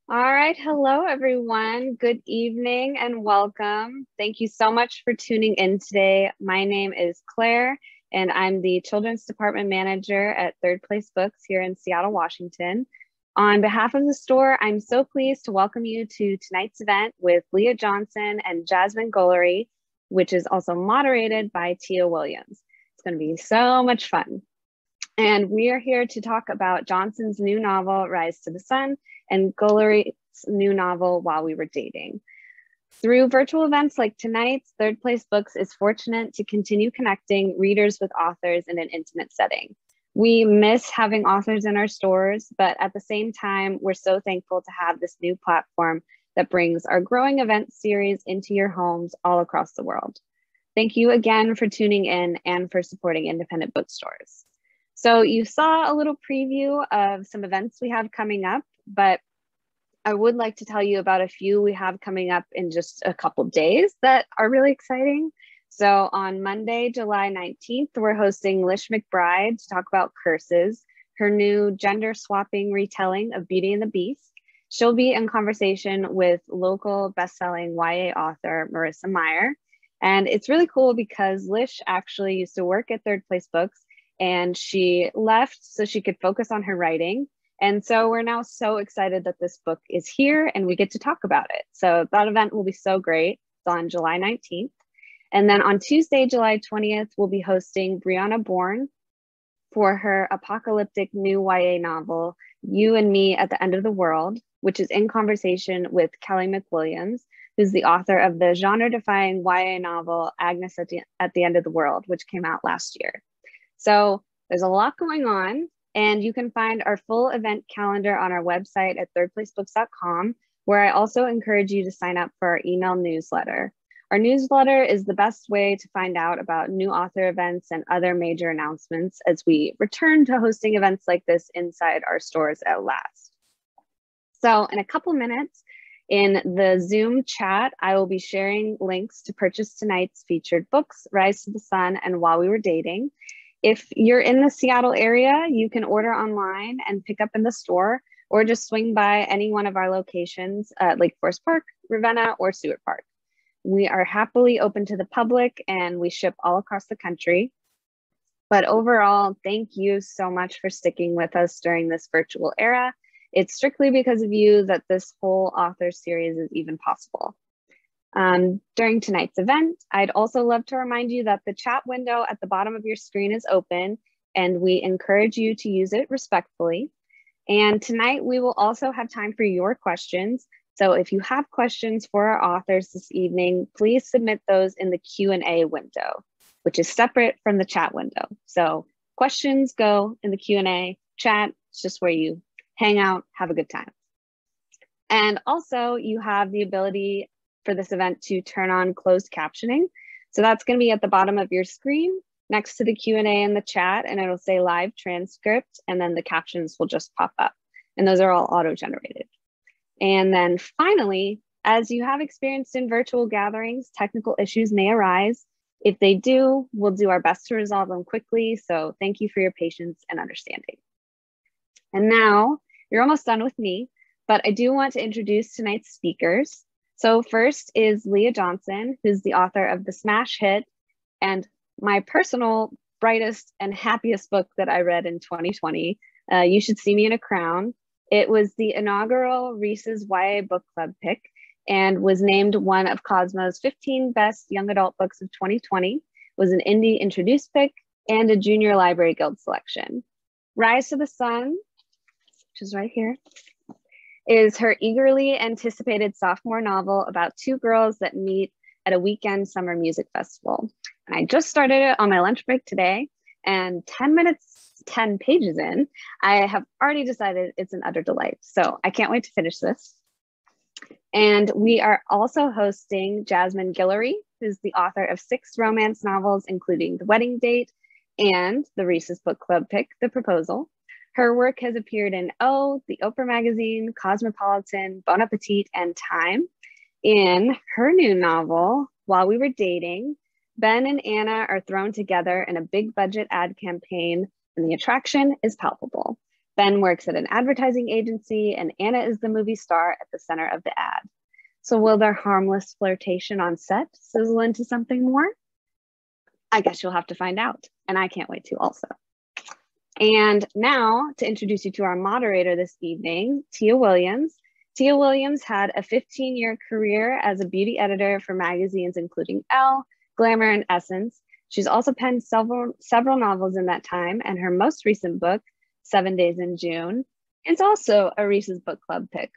All right. Hello, everyone. Good evening and welcome. Thank you so much for tuning in today. My name is Claire, and I'm the Children's Department Manager at Third Place Books here in Seattle, Washington. On behalf of the store, I'm so pleased to welcome you to tonight's event with Leah Johnson and Jasmine Guillory, which is also moderated by Tia Williams. It's going to be so much fun. And we are here to talk about Johnson's new novel, Rise to the Sun, and Guillory's new novel, While We Were Dating. Through virtual events like tonight's, Third Place Books is fortunate to continue connecting readers with authors in an intimate setting. We miss having authors in our stores, but at the same time, we're so thankful to have this new platform that brings our growing event series into your homes all across the world. Thank you again for tuning in and for supporting independent bookstores. So you saw a little preview of some events we have coming up, but I would like to tell you about a few we have coming up in just a couple days that are really exciting. So on Monday, July 19th, we're hosting Lish McBride to talk about Curses, her new gender swapping retelling of Beauty and the Beast. She'll be in conversation with local bestselling YA author Marissa Meyer. And it's really cool because Lish actually used to work at Third Place Books, and she left so she could focus on her writing. And so we're now so excited that this book is here and we get to talk about it. So that event will be so great. It's on July 19th. And then on Tuesday, July 20th, we'll be hosting Brianna Bourne for her apocalyptic new YA novel, You and Me at the End of the World, which is in conversation with Kelly McWilliams, who's the author of the genre-defying YA novel, Agnes at the End of the World, which came out last year. So there's a lot going on, and you can find our full event calendar on our website at thirdplacebooks.com, where I also encourage you to sign up for our email newsletter. Our newsletter is the best way to find out about new author events and other major announcements as we return to hosting events like this inside our stores at last. So in a couple minutes, in the Zoom chat, I will be sharing links to purchase tonight's featured books, Rise to the Sun and While We Were Dating. If you're in the Seattle area, you can order online and pick up in the store, or just swing by any one of our locations at Lake Forest Park, Ravenna, or Seward Park. We are happily open to the public and we ship all across the country. But overall, thank you so much for sticking with us during this virtual era. It's strictly because of you that this whole author series is even possible. During tonight's event, I'd also love to remind you that the chat window at the bottom of your screen is open, and we encourage you to use it respectfully. And tonight we will also have time for your questions. So if you have questions for our authors this evening, please submit those in the Q&A window, which is separate from the chat window. So questions go in the Q&A, chat, it's just where you hang out, have a good time. And also you have the ability for this event to turn on closed captioning. So that's going to be at the bottom of your screen next to the Q&A in the chat, and it'll say live transcript, and then the captions will just pop up. And those are all auto-generated. And then finally, as you have experienced in virtual gatherings, technical issues may arise. If they do, we'll do our best to resolve them quickly. So thank you for your patience and understanding. And now you're almost done with me, but I do want to introduce tonight's speakers. So first is Leah Johnson, who's the author of the smash hit and my personal brightest and happiest book that I read in 2020, You Should See Me in a Crown. It was the inaugural Reese's YA Book Club pick and was named one of Cosmo's 15 best young adult books of 2020, was an indie introduced pick, and a Junior Library Guild selection. Rise to the Sun, which is right here, is her eagerly anticipated sophomore novel about two girls that meet at a weekend summer music festival. And I just started it on my lunch break today, and 10 pages in, I have already decided it's an utter delight. So I can't wait to finish this. And we are also hosting Jasmine Guillory, who's the author of 6 romance novels, including The Wedding Date and the Reese's Book Club pick, The Proposal. Her work has appeared in O, the Oprah magazine, Cosmopolitan, Bon Appetit, and Time. In her new novel, While We Were Dating, Ben and Anna are thrown together in a big budget ad campaign, and the attraction is palpable. Ben works at an advertising agency, and Anna is the movie star at the center of the ad. So will their harmless flirtation on set sizzle into something more? I guess you'll have to find out, and I can't wait to also. And now to introduce you to our moderator this evening, Tia Williams. Tia Williams had a 15-year career as a beauty editor for magazines including Elle, Glamour, and Essence. She's also penned several novels in that time, and her most recent book, 7 Days in June, is also a Reese's Book Club pick.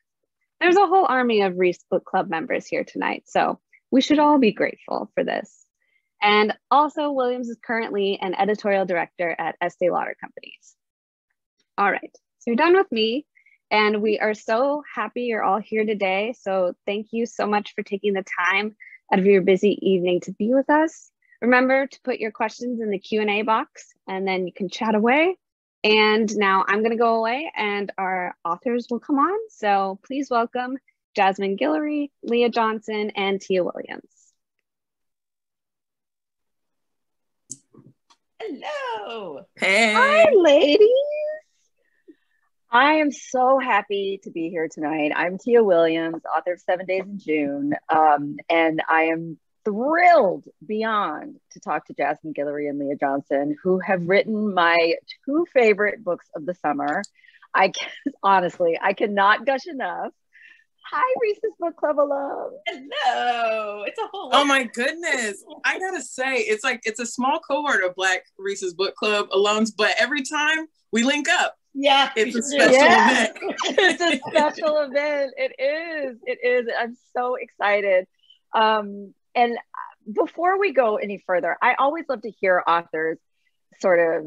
There's a whole army of Reese Book Club members here tonight, so we should all be grateful for this. And also, Williams is currently an editorial director at Estee Lauder Companies. All right, so you're done with me, and we are so happy you're all here today. So thank you so much for taking the time out of your busy evening to be with us. Remember to put your questions in the Q&A box, and then you can chat away. And now I'm going to go away, and our authors will come on. So please welcome Jasmine Guillory, Leah Johnson, and Tia Williams. Hello. Hey. Hi, ladies. I am so happy to be here tonight. I'm Tia Williams, author of 7 Days in June, and I am thrilled beyond to talk to Jasmine Guillory and Leah Johnson, who have written my two favorite books of the summer. Honestly, I cannot gush enough. Hi, Reese's Book Club alum. Hello. It's a whole lot. Oh my goodness. I gotta say, it's a small cohort of Black Reese's Book Club alums, but every time we link up, yeah, it's a special event. It's a special event. It is. It is. I'm so excited. And before we go any further, I always love to hear authors sort of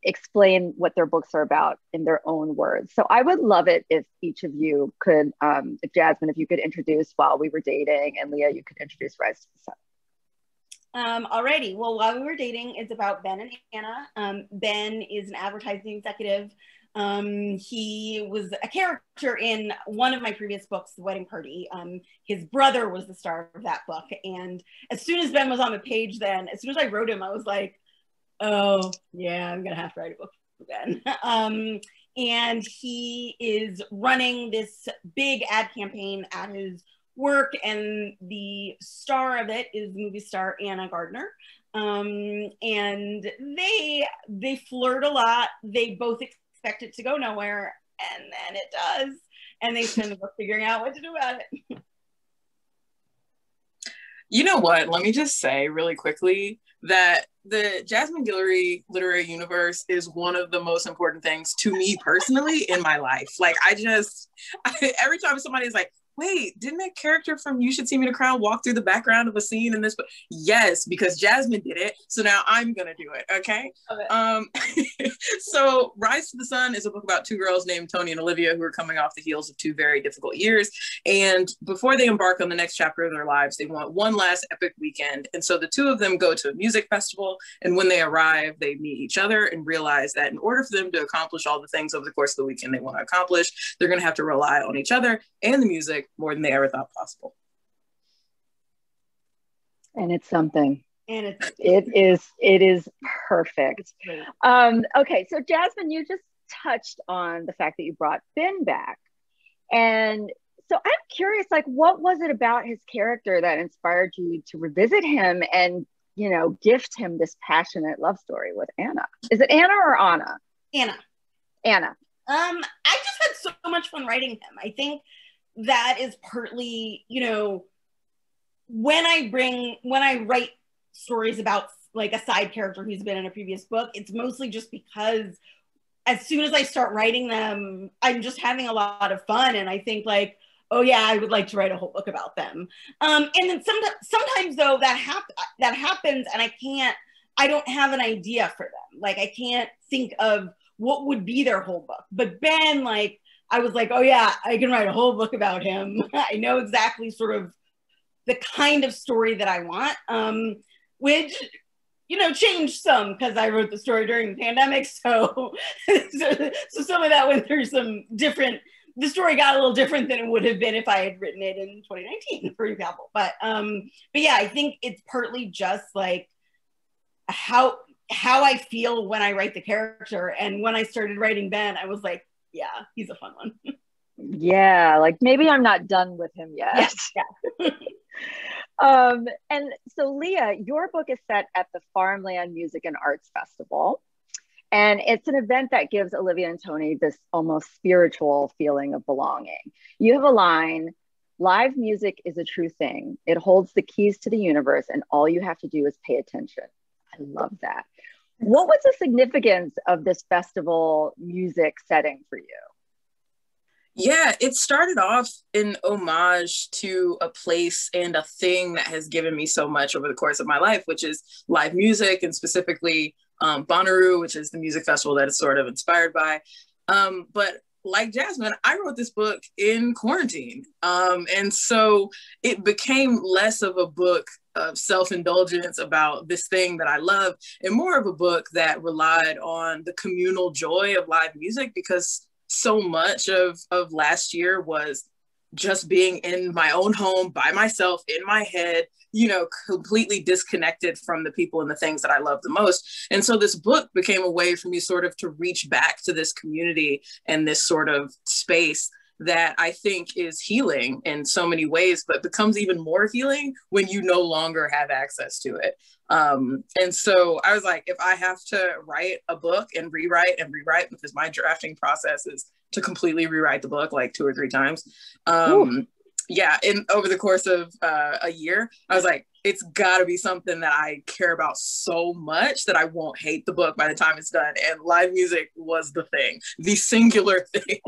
explain what their books are about in their own words. So I would love it if each of you could, if Jasmine, if you could introduce While We Were Dating, and Leah, you could introduce Rise to the Sun. Alrighty, well, While We Were Dating is about Ben and Anna. Ben is an advertising executive. He was a character in one of my previous books, The Wedding Party. His brother was the star of that book. And as soon as Ben was on the page then, as soon as I wrote him, I was like, oh yeah, I'm gonna have to write a book for Ben. And he is running this big ad campaign at his work, and the star of it is movie star Anna Gardner. And they flirt a lot. They both expect it to go nowhere, and then it does. And they spend the book figuring out what to do about it. You know what? Let me just say really quickly that the Jasmine Guillory literary universe is one of the most important things to me personally in my life. Like, every time somebody's like, wait, didn't that character from You Should See Me in a Crowd walk through the background of a scene in this book? Yes, because Jasmine did it. So now I'm gonna do it, okay? So Rise to the Sun is a book about two girls named Tony and Olivia who are coming off the heels of two very difficult years. And before they embark on the next chapter of their lives, they want one last epic weekend. And so the two of them go to a music festival. And when they arrive, they meet each other and realize that in order for them to accomplish all the things over the course of the weekend they want to accomplish, they're gonna have to rely on each other and the music more than they ever thought possible. And it's something. And it is perfect. Okay, so Jasmine, you just touched on the fact that you brought Ben back. And so I'm curious, like, what was it about his character that inspired you to revisit him and, you know, gift him this passionate love story with Anna? Is it Anna or Anna? Anna. Anna. I just had so much fun writing him. I think that is partly, you know, when I write stories about like a side character who's been in a previous book, it's mostly just because as soon as I start writing them, I'm just having a lot of fun. And I think like, oh yeah, I would like to write a whole book about them. And then sometimes though that happens and I don't have an idea for them. Like I can't think of what would be their whole book. But Ben, like, I was like, oh yeah, I can write a whole book about him. I know exactly sort of the kind of story that I want, which, you know, changed some because I wrote the story during the pandemic. So some of that went through some different, the story got a little different than it would have been if I had written it in 2019, for example. But yeah, I think it's partly just like how how I feel when I write the character. And when I started writing Ben, I was like, yeah, he's a fun one. Yeah, like maybe I'm not done with him yet. Yes, yeah. And so Leah, your book is set at the Farmland Music and Arts Festival. And it's an event that gives Olivia and Tony this almost spiritual feeling of belonging. You have a line, live music is a true thing. It holds the keys to the universe and all you have to do is pay attention. I love that. What was the significance of this festival music setting for you? Yeah, it started off in homage to a place and a thing that has given me so much over the course of my life, which is live music, and specifically Bonnaroo, which is the music festival that it's sort of inspired by. But like Jasmine, I wrote this book in quarantine. And so it became less of a book of self-indulgence about this thing that I love, and more of a book that relied on the communal joy of live music, because so much of last year was just being in my own home by myself in my head, you know, completely disconnected from the people and the things that I love the most. And so this book became a way for me sort of to reach back to this community and this sort of space that I think is healing in so many ways, but becomes even more healing when you no longer have access to it. And so I was like, if I have to write a book and rewrite, because my drafting process is to completely rewrite the book like 2 or 3 times. Yeah, and over the course of a year, I was like, it's gotta be something that I care about so much that I won't hate the book by the time it's done. And live music was the thing, the singular thing.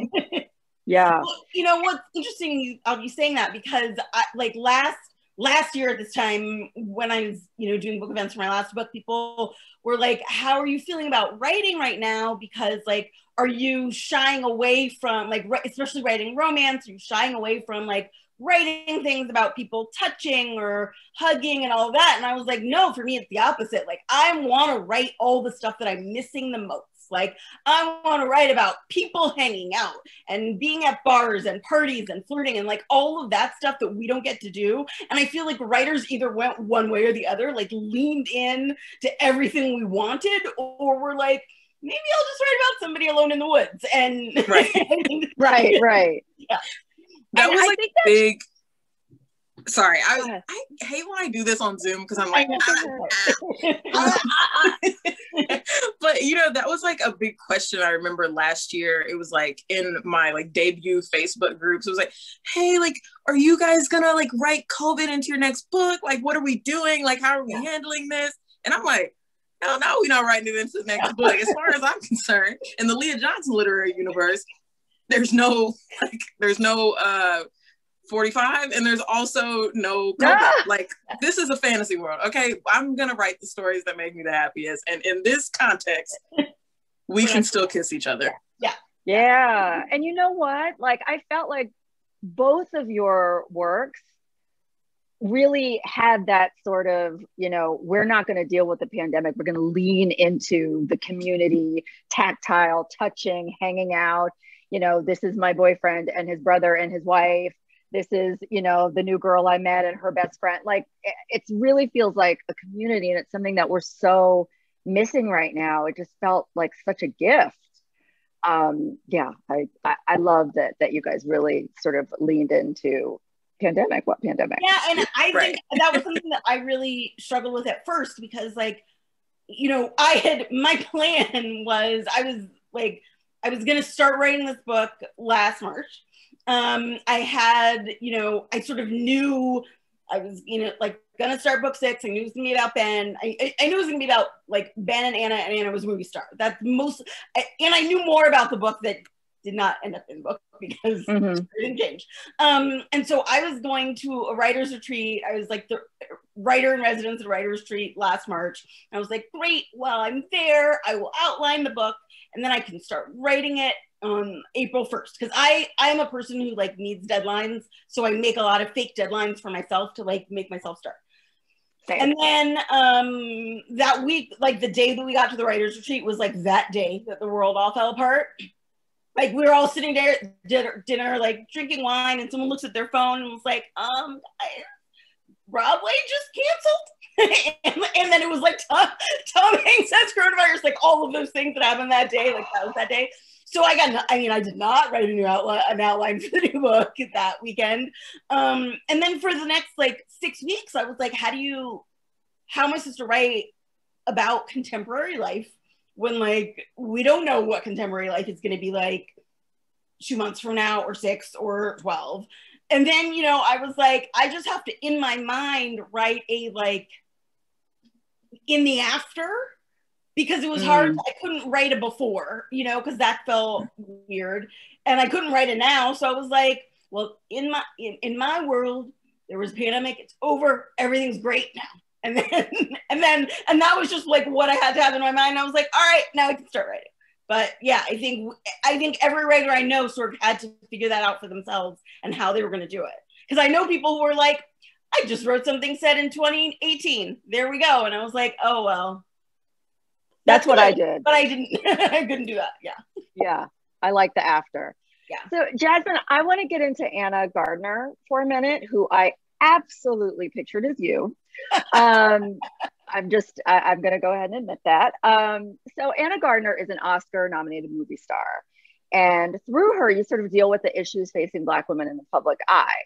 Yeah. Well, you know what's interesting, I'll be saying that because like last year at this time, when I was, you know, doing book events for my last book, people were like, how are you feeling about writing right now? Because like, are you shying away from like, especially writing romance, are you shying away from like writing things about people touching or hugging and all that? And I was like, no, for me, it's the opposite. Like, I want to write all the stuff that I'm missing the most. Like, I want to write about people hanging out and being at bars and parties and flirting and like all of that stuff that we don't get to do. And I feel like writers either went one way or the other, like leaned in to everything we wanted, or were like, maybe I'll just write about somebody alone in the woods. And right. Yeah. That And was I like think big. Sorry, I hate when I do this on Zoom because I'm like, but you know, that was like a big question. I remember last year, it was like in my like debut Facebook groups, it was like, hey, like, are you guys gonna like write COVID into your next book? Like, what are we doing? Like, how are we handling this? And I'm like, hell no, we're not writing it into the next book. As far as I'm concerned, in the Leah Johnson literary universe, there's no 45, and there's also no COVID. Like, this is a fantasy world. Okay, I'm gonna write the stories that make me the happiest, and in this context, we can still kiss each other. Yeah. And you know what? Like, I felt like both of your works really had that sort of, you know, we're not going to deal with the pandemic. We're going to lean into the community, tactile, touching, hanging out. You know, this is my boyfriend and his brother and his wife. This is, you know, the new girl I met and her best friend. Like, it really feels like a community, and it's something that we're so missing right now. It just felt like such a gift. Yeah, I love that you guys really sort of leaned into pandemic. What pandemic? Yeah, and I think that was something that I really struggled with at first, because like, you know, my plan was I was gonna start writing this book last March. I had, you know, I sort of knew I was, you know, like gonna start book 6. I knew it was gonna be about Ben. I knew it was gonna be about like Ben and Anna was a movie star. That's most, and I knew more about the book that did not end up in the book because it didn't change. And so I was going to a writer's retreat. I was like the writer in residence at a writer's retreat last March. I was like, great, well, I'm there. I will outline the book and then I can start writing it on April 1st. Because I'm a person who like needs deadlines. So I make a lot of fake deadlines for myself to like make myself start. And then that week, like the day that we got to the writer's retreat was like that day that the world all fell apart. Like we were all sitting there at dinner, like drinking wine, and someone looks at their phone and was like, Broadway just canceled. and then it was like Tom Hanks has coronavirus, like all of those things that happened that day, like that was that day. So I did not write an outline for the new book that weekend. And then for the next like 6 weeks, I was like, how am I supposed to write about contemporary life when like we don't know what contemporary life is going to be like 2 months from now, or 6 or 12. And then, you know, I was like, I just have to, in my mind, write a like in the after, because it was hard. I couldn't write a before, you know, because that felt weird, and I couldn't write it now. So I was like, well, in my world, there was a pandemic. It's over. Everything's great now. And that was just like what I had to have in my mind. I was like, all right, now I can start writing. But yeah, I think every writer I know sort of had to figure that out for themselves and how they were going to do it. Because I know people who were like, I just wrote something set in 2018. There we go. And I was like, oh, well. That's what I did. But I couldn't do that. Yeah. Yeah. I like the after. Yeah. So Jasmine, I want to get into Anna Gardner for a minute, who I absolutely pictured as you. I'm going to go ahead and admit that. So Anna Gardner is an Oscar nominated movie star. And through her, you sort of deal with the issues facing Black women in the public eye.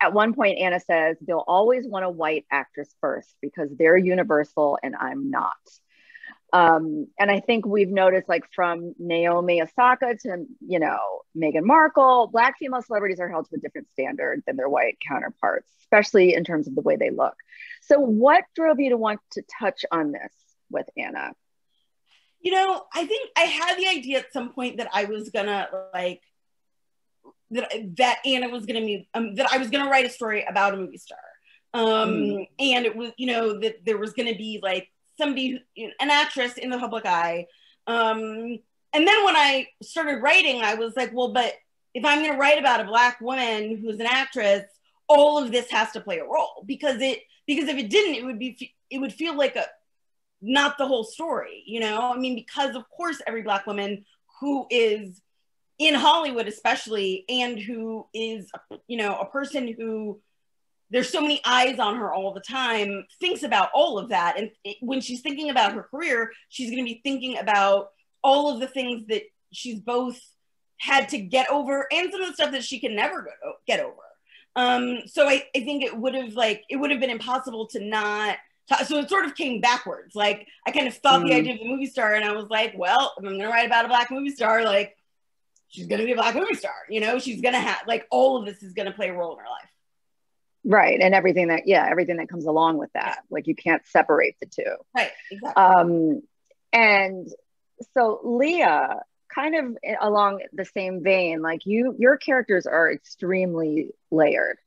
At one point, Anna says, they'll always want a white actress first because they're universal and I'm not. And I think we've noticed, like, from Naomi Osaka to, you know, Meghan Markle, Black female celebrities are held to a different standard than their white counterparts, especially in terms of the way they look. So what drove you to want to touch on this with Anna? You know, I think I had the idea at some point that I was gonna like, that Anna was gonna be, that I was gonna write a story about a movie star. And it was, you know, that there was gonna be like somebody, an actress in the public eye. And then when I started writing, I was like, well, but if I'm going to write about a Black woman who's an actress, all of this has to play a role, because if it didn't, it would feel like not the whole story, you know? I mean, because of course, every Black woman who is in Hollywood, especially, and who is, you know, a person who there's so many eyes on her all the time, thinks about all of that. And when she's thinking about her career, she's going to be thinking about all of the things that she's both had to get over and some of the stuff that she can never get over. So I think it would have been impossible to not talk. So it sort of came backwards. Like, I kind of thought the idea of the movie star, and I was like, well, if I'm going to write about a Black movie star, like, she's going to be a Black movie star, you know, she's going to have, like, all of this is going to play a role in her life. Right. And everything that comes along with that. Like, you can't separate the two. Right. Exactly. And so Leah, kind of along the same vein, like your characters are extremely layered.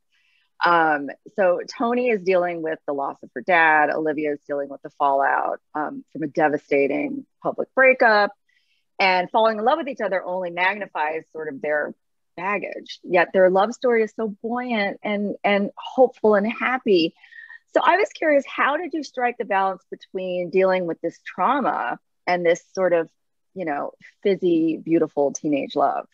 So Tony is dealing with the loss of her dad. Olivia is dealing with the fallout from a devastating public breakup, and falling in love with each other only magnifies sort of their baggage. Yet their love story is so buoyant and hopeful and happy. So I was curious, how did you strike the balance between dealing with this trauma and this sort of, you know, fizzy, beautiful teenage love?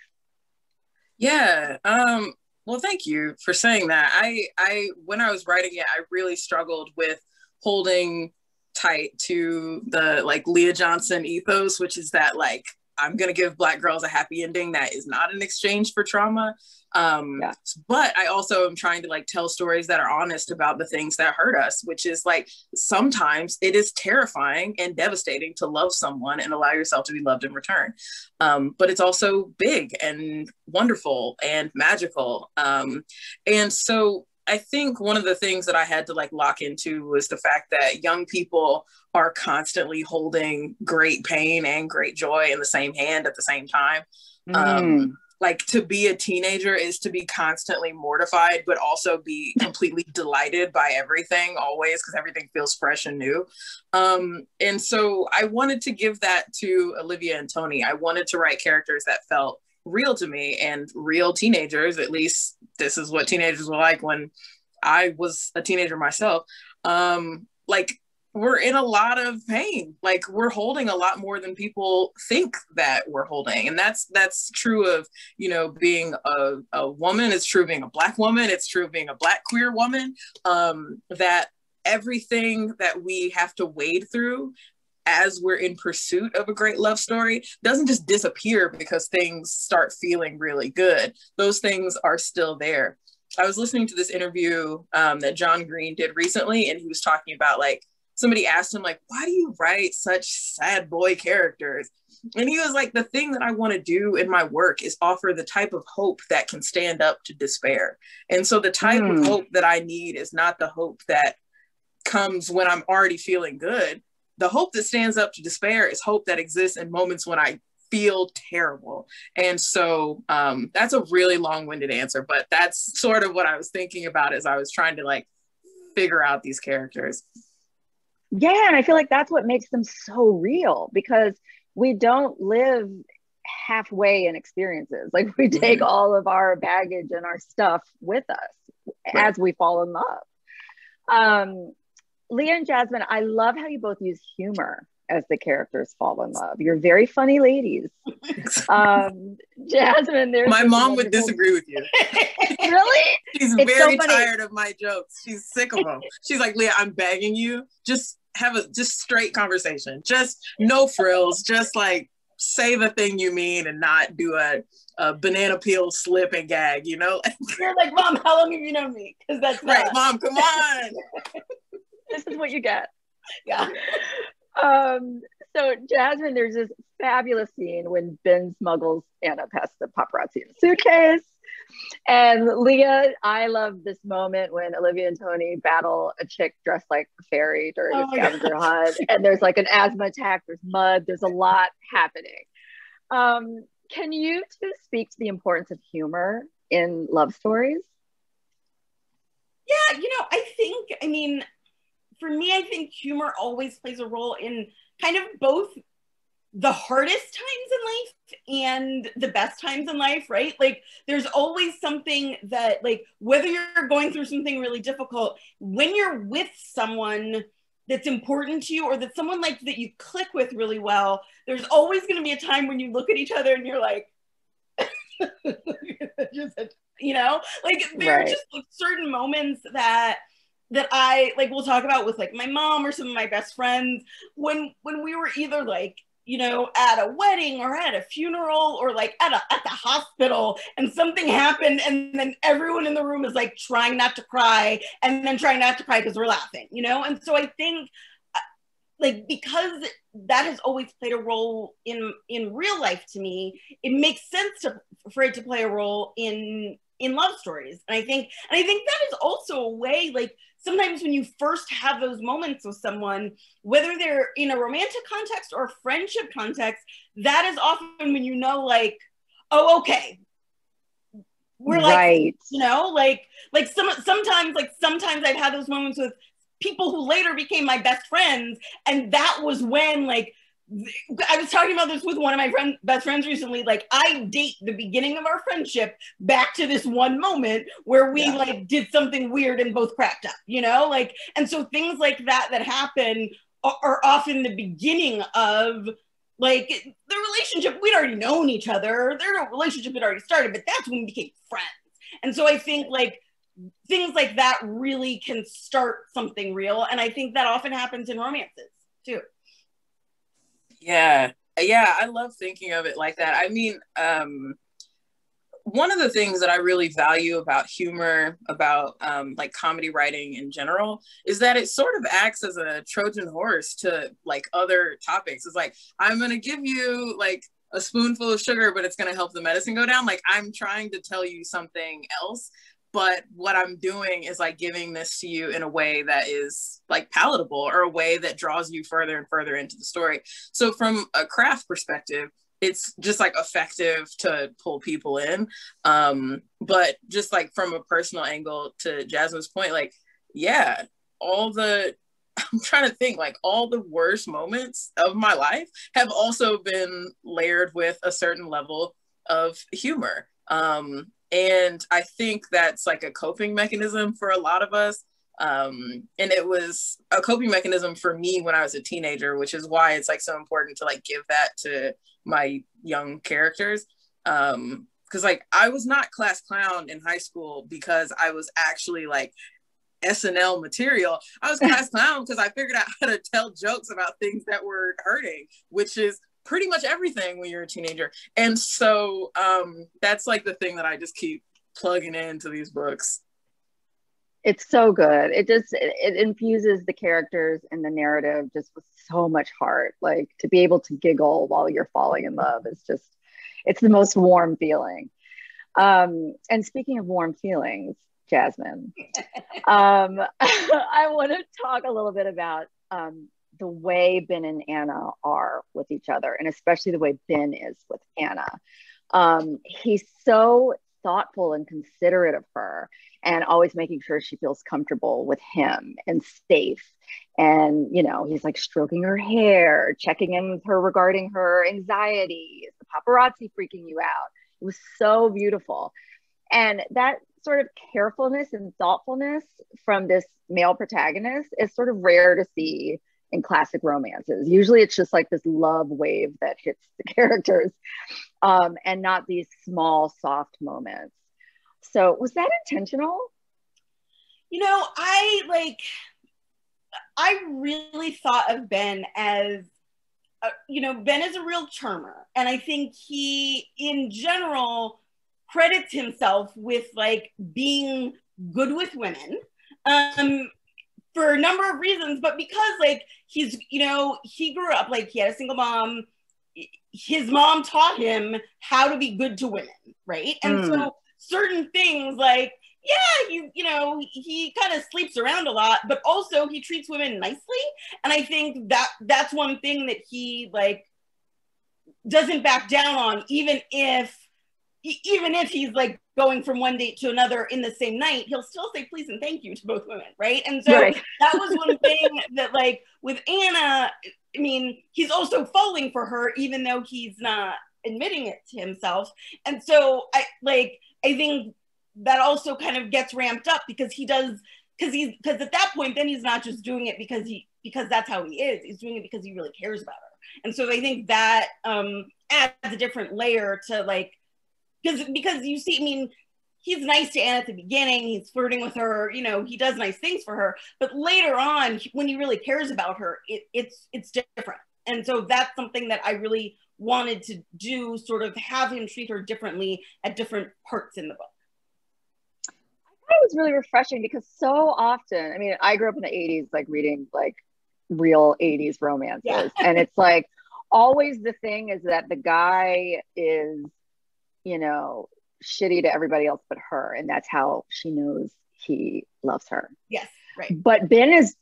Yeah. Well, thank you for saying that. I when I was writing it, I really struggled with holding tight to the like Leah Johnson ethos, which is that like, I'm going to give Black girls a happy ending that is not in exchange for trauma. But I also am trying to like tell stories that are honest about the things that hurt us, which is like, sometimes it is terrifying and devastating to love someone and allow yourself to be loved in return. But it's also big and wonderful and magical. And so I think one of the things that I had to like lock into was the fact that young people are constantly holding great pain and great joy in the same hand at the same time. Like, to be a teenager is to be constantly mortified, but also be completely delighted by everything always, because everything feels fresh and new. And so I wanted to give that to Olivia and Tony. I wanted to write characters that felt real to me, and real teenagers. At least this is what teenagers were like when I was a teenager myself. Like, we're in a lot of pain. Like, we're holding a lot more than people think that we're holding. And that's true of, you know, being a woman. It's true of being a Black woman. It's true of being a Black queer woman, that everything that we have to wade through as we're in pursuit of a great love story doesn't just disappear because things start feeling really good. Those things are still there. I was listening to this interview that John Green did recently, and he was talking about, like, somebody asked him, like, why do you write such sad boy characters? And he was like, the thing that I want to do in my work is offer the type of hope that can stand up to despair. And so the type of hope that I need is not the hope that comes when I'm already feeling good. The hope that stands up to despair is hope that exists in moments when I feel terrible. And so that's a really long-winded answer, but that's sort of what I was thinking about as I was trying to, like, figure out these characters. Yeah, and I feel like that's what makes them so real, because we don't live halfway in experiences. Like, we take all of our baggage and our stuff with us as we fall in love. Leah and Jasmine, I love how you both use humor as the characters fall in love. You're very funny ladies. Jasmine, there's my mom would disagree with you. Really? She's very tired of my jokes. She's sick of them. She's like, Leah, I'm begging you, just have a straight conversation. Just no frills. Just, like, say the thing you mean and not do a banana peel slip and gag, you know? You're like, Mom, how long have you known me? Because that's right, Mom, come on. This is what you get. Yeah. So Jasmine, there's this fabulous scene when Ben smuggles Anna past the paparazzi in a suitcase. And Leah, I love this moment when Olivia and Tony battle a chick dressed like a fairy during a scavenger hunt. And there's, like, an asthma attack, there's mud, there's a lot happening. Can you two speak to the importance of humor in love stories? Yeah, you know, I mean, for me, I think humor always plays a role in kind of both the hardest times in life and the best times in life, right? Like, there's always something that, like, whether you're going through something really difficult, when you're with someone that's important to you, or that someone, like, that you click with really well, there's always going to be a time when you look at each other and you're like, you know, like, there are just, like, certain moments that I, like, will talk about with, like, my mom or some of my best friends when we were either, like, you know, at a wedding or at a funeral or, like, at the hospital, and something happened, and then everyone in the room is, like, trying not to cry, and then trying not to cry because we're laughing, you know? And so I think, like, because that has always played a role in real life to me, it makes sense for it to play a role in love stories. And I think that is also a way, like, sometimes when you first have those moments with someone, whether they're in a romantic context or a friendship context, that is often when you know, like, oh, okay, we're like, you know, like sometimes I've had those moments with people who later became my best friends, and that was when, like, I was talking about this with one of my best friends recently. Like, I date the beginning of our friendship back to this one moment where we like did something weird and both cracked up, you know, like, and so things like that happen are often the beginning of, like, the relationship. We'd already known each other. Their relationship had already started, but that's when we became friends. And so I think, like, things like that really can start something real. And I think that often happens in romances too. Yeah, I love thinking of it like that. I mean, one of the things that I really value about humor, about like comedy writing in general, is that it sort of acts as a Trojan horse to, like, other topics. It's like, I'm going to give you, like, a spoonful of sugar, but it's going to help the medicine go down. Like, I'm trying to tell you something else, but what I'm doing is, like, giving this to you in a way that is, like, palatable, or a way that draws you further and further into the story. So from a craft perspective, it's just, like, effective to pull people in. But just, like, from a personal angle, to Jasmine's point, like, yeah, I'm trying to think, like, all the worst moments of my life have also been layered with a certain level of humor. And I think that's, like, a coping mechanism for a lot of us. And it was a coping mechanism for me when I was a teenager, which is why it's like so important to like give that to my young characters. Because like I was not class clown in high school because I was actually like SNL material. I was class clown because I figured out how to tell jokes about things that were hurting, which is pretty much everything when you're a teenager. And so that's like the thing that I just keep plugging into these books. It's so good. It infuses the characters and the narrative just with so much heart. Like to be able to giggle while you're falling in love is just, it's the most warm feeling. And speaking of warm feelings, Jasmine, I want to talk a little bit about the way Ben and Anna are with each other, and especially the way Ben is with Anna. He's so thoughtful and considerate of her, and always making sure she feels comfortable with him and safe. And, you know, he's like stroking her hair, checking in with her regarding her anxiety. Is the paparazzi freaking you out? It was so beautiful. And that sort of carefulness and thoughtfulness from this male protagonist is sort of rare to see in classic romances. Usually it's just like this love wave that hits the characters, and not these small, soft moments. So was that intentional? You know, I really thought of Ben as, you know, Ben is a real charmer. And I think he, in general, credits himself with like being good with women. For a number of reasons, but because like he's, you know, he grew up like he had a single mom. His mom taught him how to be good to women, right? And so certain things like, yeah, you know, he kind of sleeps around a lot, but also he treats women nicely. And I think that that's one thing that he like doesn't back down on, even if he's like going from one date to another in the same night, he'll still say please and thank you to both women, right? And so that was one thing that like with Anna, I mean, he's also falling for her even though he's not admitting it to himself. And so I think that also kind of gets ramped up because because at that point then he's not just doing it because that's how he is. He's doing it because he really cares about her. And so I think that adds a different layer to like, because you see, I mean, he's nice to Anne at the beginning, he's flirting with her, you know, he does nice things for her, but later on, when he really cares about her, it's different. And so that's something that I really wanted to do, sort of have him treat her differently at different parts in the book. I thought it was really refreshing because so often, I mean, I grew up in the 80s, like reading like real 80s romances. And it's like, always the thing is that the guy is, you know, shitty to everybody else but her. And that's how she knows he loves her. Yes, right. But Ben is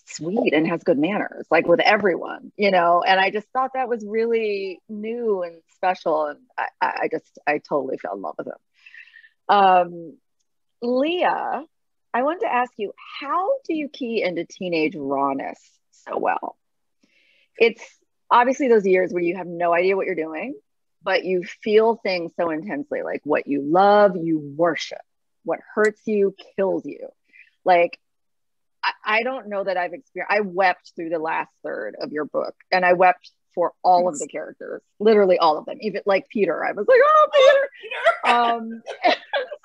sweet and has good manners, like with everyone, you know, and I just thought that was really new and special. And I totally fell in love with him. Leah, I wanted to ask you, how do you key into teenage rawness so well? It's obviously those years where you have no idea what you're doing, but you feel things so intensely, like what you love, you worship. What hurts you, kills you. Like, I don't know that I've experienced, I wept through the last third of your book, and I wept for all of the characters, literally all of them, even like Peter. I was like, oh, Peter.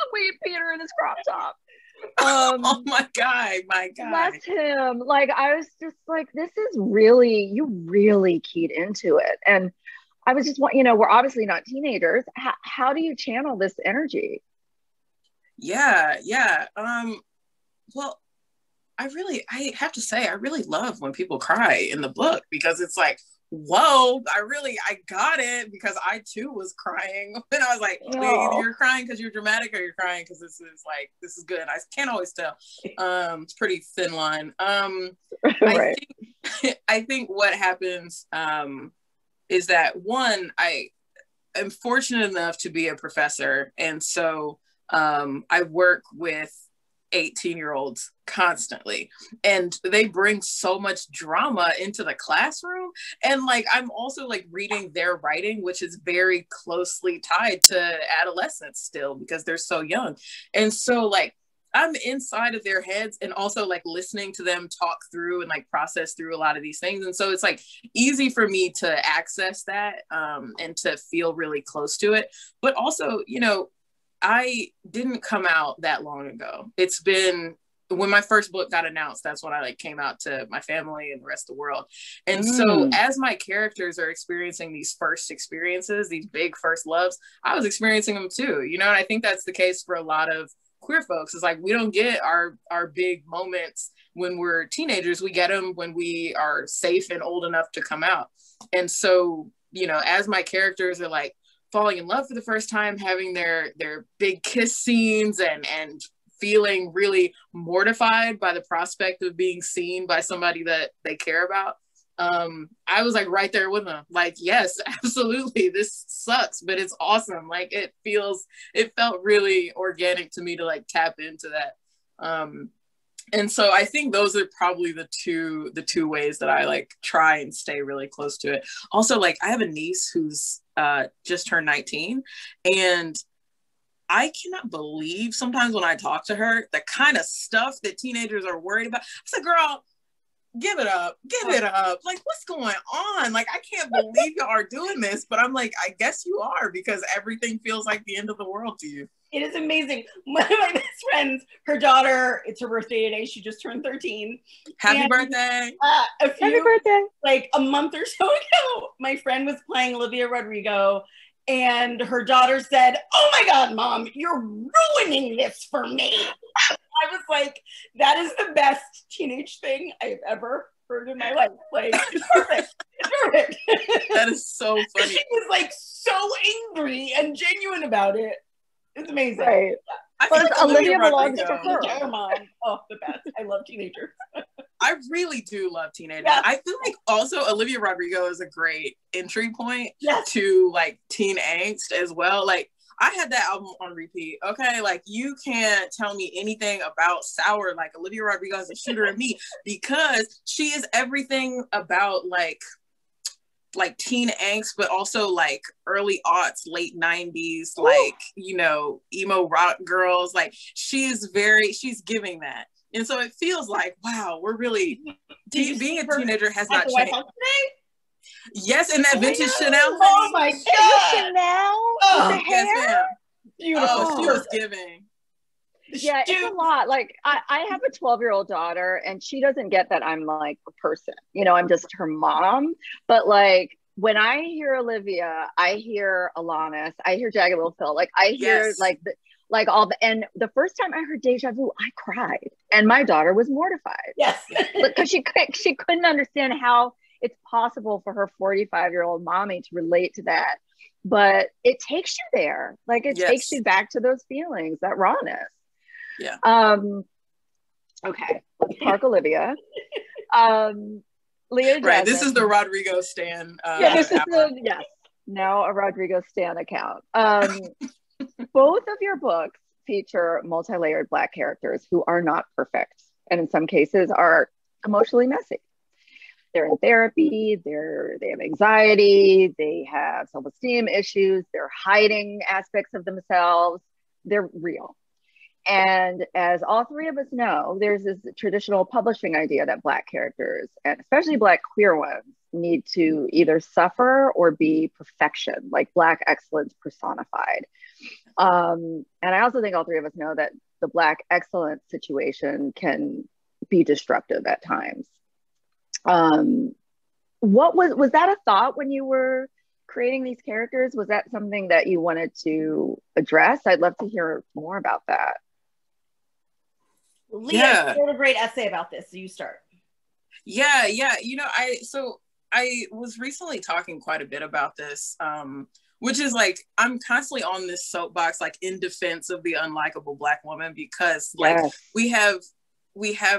Sweet Peter in his crop top. Oh my God. Bless him. Like, I was just like, this is really, you really keyed into it. And I was just, you know, we're obviously not teenagers. How do you channel this energy? Yeah. Well, I have to say, I really love when people cry in the book because it's like, whoa, I got it, because I too was crying. And I was like, wait, either you're crying because you're dramatic or you're crying because this is good. I can't always tell. It's pretty thin line. Right. I think what happens is that, one, I am fortunate enough to be a professor. And so I work with 18-year-olds constantly, and they bring so much drama into the classroom. And like, I'm also like reading their writing, which is very closely tied to adolescence still because they're so young. And so like, I'm inside of their heads, and also like listening to them talk through and like process through a lot of these things. And so it's like easy for me to access that and to feel really close to it. But also, you know, I didn't come out that long ago. It's been, when my first book got announced, that's when I like came out to my family and the rest of the world. And so as my characters are experiencing these first experiences, these big first loves, I was experiencing them too, you know. And I think that's the case for a lot of queer folks. Is like, we don't get our big moments when we're teenagers. We get them when we are safe and old enough to come out. And so, you know, as my characters are like falling in love for the first time, having their big kiss scenes and feeling really mortified by the prospect of being seen by somebody that they care about, I was like right there with them, like, yes, absolutely, this sucks, but it's awesome. Like, it felt really organic to me to like tap into that. And so I think those are probably the two ways that I like try and stay really close to it. Also, like, I have a niece who's just turned 19, and I cannot believe sometimes when I talk to her, the kind of stuff that teenagers are worried about. I said, girl, give it up. Like, what's going on? Like, I can't believe y'all are doing this. But I'm like, I guess you are, because everything feels like the end of the world to you. It is amazing. One of my best friends, her daughter, it's her birthday today. She just turned 13. Happy birthday. Happy birthday. Like a month or so ago, my friend was playing Olivia Rodrigo, and her daughter said, "Oh my God, Mom, you're ruining this for me." I was like, that is the best teenage thing I've ever heard in my life. Like, it's perfect. It's perfect. That is so funny. She was like so angry and genuine about it. It's amazing. Right. I feel like Olivia belongs to her. Teenager mom. Oh, the best. I love teenagers. I really do love teenagers. Yes. I feel like also Olivia Rodrigo is a great entry point Yes. to like teen angst as well. Like, I had that album on repeat. Okay, like, you can't tell me anything about Sour. Like, Olivia Rodrigo is a shooter in me, because she is everything about like teen angst, but also like early aughts, late 90s, like, you know, emo rock girls. Like, she's giving that. And so it feels like, wow, we're really, being a teenager has not changed. Yes, and that vintage Chanel. Oh my God. Chanel Oh, with the hair. Yes, ma'am. Beautiful. Oh, she was giving. Yeah, it's a lot. Like, I have a 12-year-old daughter, and she doesn't get that I'm like a person. You know, I'm just her mom. But like, when I hear Olivia, I hear Alanis, I hear Jagged Little Pill. Like, I hear like all the, and the first time I heard Deja Vu, I cried, and my daughter was mortified. Yes. Because she couldn't understand how it's possible for her 45-year-old mommy to relate to that. But it takes you there. Like, it takes you back to those feelings, that rawness. Yeah. Okay, let's park Olivia. Leah Jasmine. Right, this is the Rodrigo stan. This is now a Rodrigo stan account. Both of your books feature multi-layered Black characters who are not perfect, and in some cases are emotionally messy. They're in therapy, they have anxiety, they have self-esteem issues, they're hiding aspects of themselves, they're real. And as all three of us know, there's this traditional publishing idea that Black characters, and especially Black queer ones, need to either suffer or be perfection, like Black excellence personified. And I also think all three of us know that the Black excellence situation can be disruptive at times. What was that a thought when you were creating these characters? Was that something that you wanted to address? I'd love to hear more about that. Leah wrote a great essay about this, so you start. Yeah. You know, I was recently talking quite a bit about this, which is like, I'm constantly on this soapbox, like, in defense of the unlikable Black woman, because like we have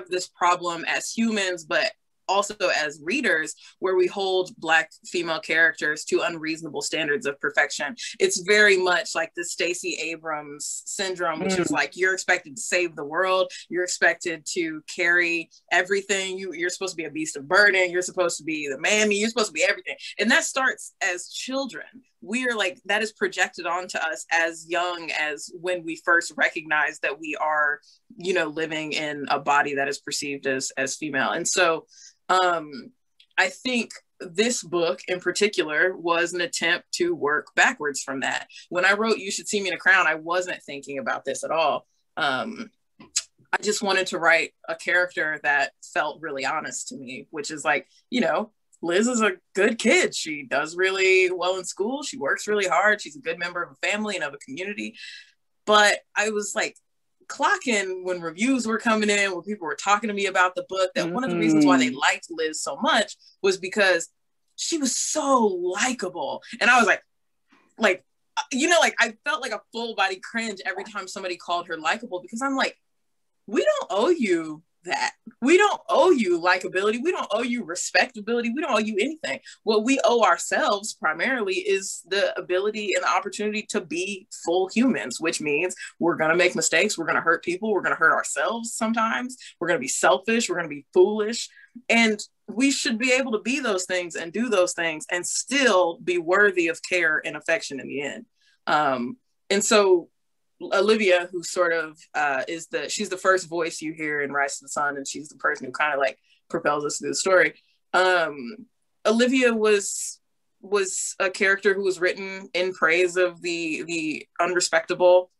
this problem as humans, but also as readers, where we hold Black female characters to unreasonable standards of perfection. It's very much like the Stacey Abrams syndrome, which is like, you're expected to save the world, you're expected to carry everything, you're supposed to be a beast of burden, you're supposed to be the mammy, you're supposed to be everything. And that starts as children. we are like, that is projected onto us as young as when we first recognize that we are, you know, living in a body that is perceived as female. And so I think this book in particular was an attempt to work backwards from that. When I wrote You Should See Me in a Crown, I wasn't thinking about this at all. I just wanted to write a character that felt really honest to me, which is like, you know, Liz is a good kid. She does really well in school. She works really hard. She's a good member of a family and of a community. But I was like clocking when reviews were coming in, when people were talking to me about the book, that one of the reasons why they liked Liz so much was because she was so likable. And I was like, you know, like I felt like a full body cringe every time somebody called her likable, because I'm like, we don't owe you that. We don't owe you likability. We don't owe you respectability. We don't owe you anything. What we owe ourselves primarily is the ability and the opportunity to be full humans, which means we're going to make mistakes. We're going to hurt people. We're going to hurt ourselves sometimes. We're going to be selfish. We're going to be foolish. And we should be able to be those things and do those things and still be worthy of care and affection in the end. And so Olivia, who sort of she's the first voice you hear in Rise to the Sun, and she's the person who kind of like propels us through the story. Olivia was a character who was written in praise of the unrespectable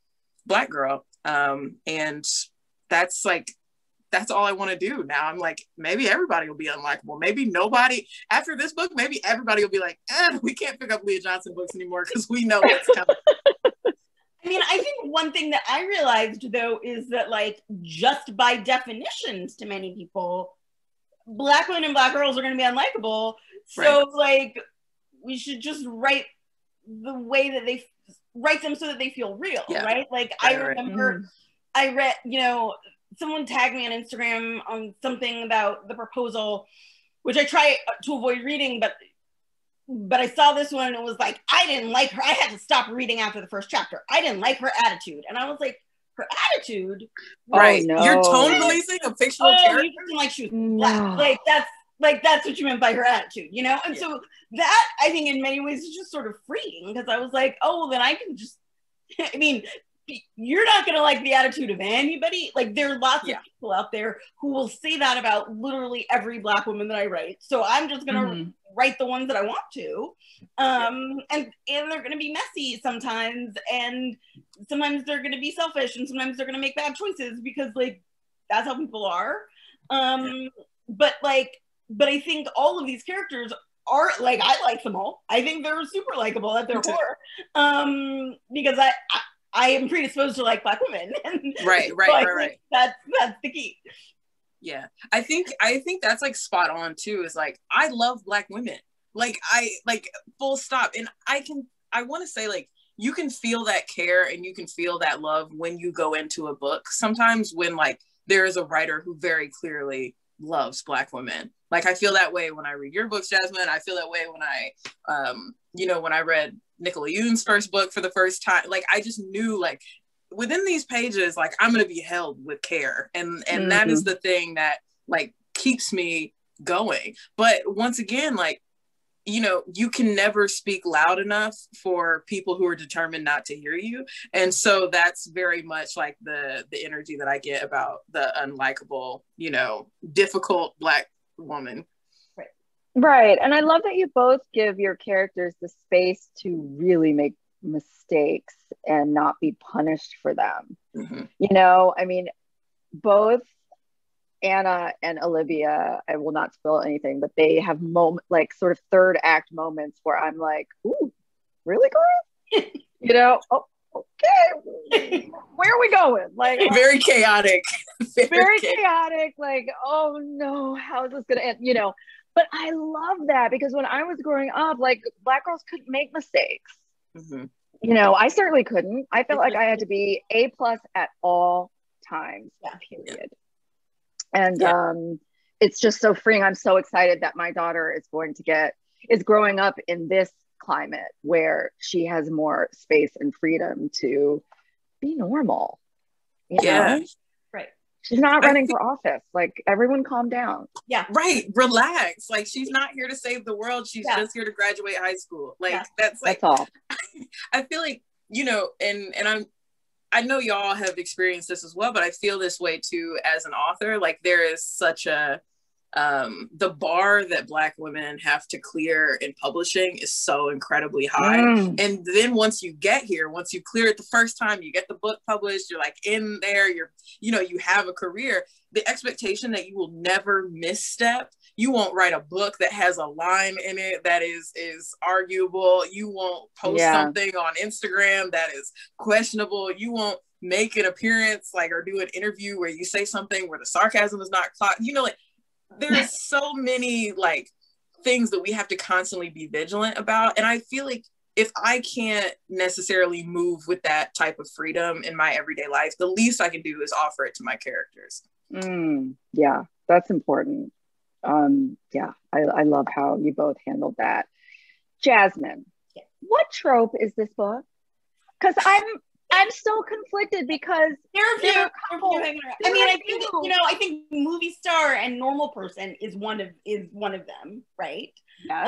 Black girl, and that's all I want to do now. I'm like, maybe everybody will be unlikable. Maybe nobody after this book. Maybe everybody will be like, we can't pick up Leah Johnson books anymore because we know what's coming. I mean, I think one thing that I realized, though, is that, like, just by definitions to many people, Black women and Black girls are going to be unlikable. So, like, we should just write the way that they write them so that they feel real, right? Like, I remember I read, you know, someone tagged me on Instagram on something about The Proposal, which I try to avoid reading, but I saw this one and it was like, I didn't like her. I had to stop reading after the first chapter. I didn't like her attitude. And I was like, her attitude? Right. Oh, no. You're tone policing a fictional character? You didn't like she was Black. Like that's what you meant by her attitude, you know? And so that, I think in many ways is just sort of freeing, because I was like, oh, well, then I can just, I mean, you're not going to like the attitude of anybody. Like, there are lots of people out there who will say that about literally every Black woman that I write. So I'm just going to write the ones that I want to. And they're going to be messy sometimes. And sometimes they're going to be selfish. And sometimes they're going to make bad choices, because, like, that's how people are. But I think all of these characters are, like, I like them all. I think they're super likable at their core. Because I am predisposed to like Black women. Right. That's the key. Yeah. I think that's like spot on too, is like, I love Black women. Like, I like, full stop. And I want to say, like, you can feel that care and you can feel that love when you go into a book. Sometimes when, like, there is a writer who very clearly loves Black women. Like, I feel that way when I read your books, Jasmine. I feel that way when when I read Nicola Yoon's first book for the first time. Like, I just knew, like, within these pages, like, I'm going to be held with care. And that is the thing that, like, keeps me going. But once again, like, you know, you can never speak loud enough for people who are determined not to hear you. And so that's very much like the energy that I get about the unlikable, you know, difficult Black woman. Right. And I love that you both give your characters the space to really make mistakes and not be punished for them. You know, I mean, both Anna and Olivia, I will not spoil anything, but they have like sort of third act moments where I'm like, ooh, really, girl? You know, oh, okay, where are we going? Like, very chaotic. Very chaotic. Like, oh no, how is this gonna end? You know, but I love that, because when I was growing up, like, Black girls couldn't make mistakes. You know, I certainly couldn't. I felt like I had to be A+ at all times, period. And it's just so freeing. I'm so excited that my daughter is growing up in this climate where she has more space and freedom to be normal. You know? Right. She's not running for office. Like, everyone calm down. Yeah. Right. Relax. Like, she's not here to save the world. She's just here to graduate high school. Like, that's all. I feel like, you know, and I know y'all have experienced this as well, but I feel this way too as an author. Like, there is such a the bar that Black women have to clear in publishing is so incredibly high. And then once you get here, once you clear it the first time, you get the book published, you're like in there, you have a career, the expectation that you will never misstep. You won't write a book that has a line in it that is arguable. You won't post something on Instagram that is questionable. You won't make an appearance or do an interview where you say something where the sarcasm is not caught. Like, there's so many things that we have to constantly be vigilant about. And I feel like if I can't necessarily move with that type of freedom in my everyday life, the least I can do is offer it to my characters. Yeah, that's important. I love how you both handled that. Jasmine, what trope is this book? Because I'm so conflicted because there are a few hanging around. I mean, I think movie star and normal person is one of them, right? Yes.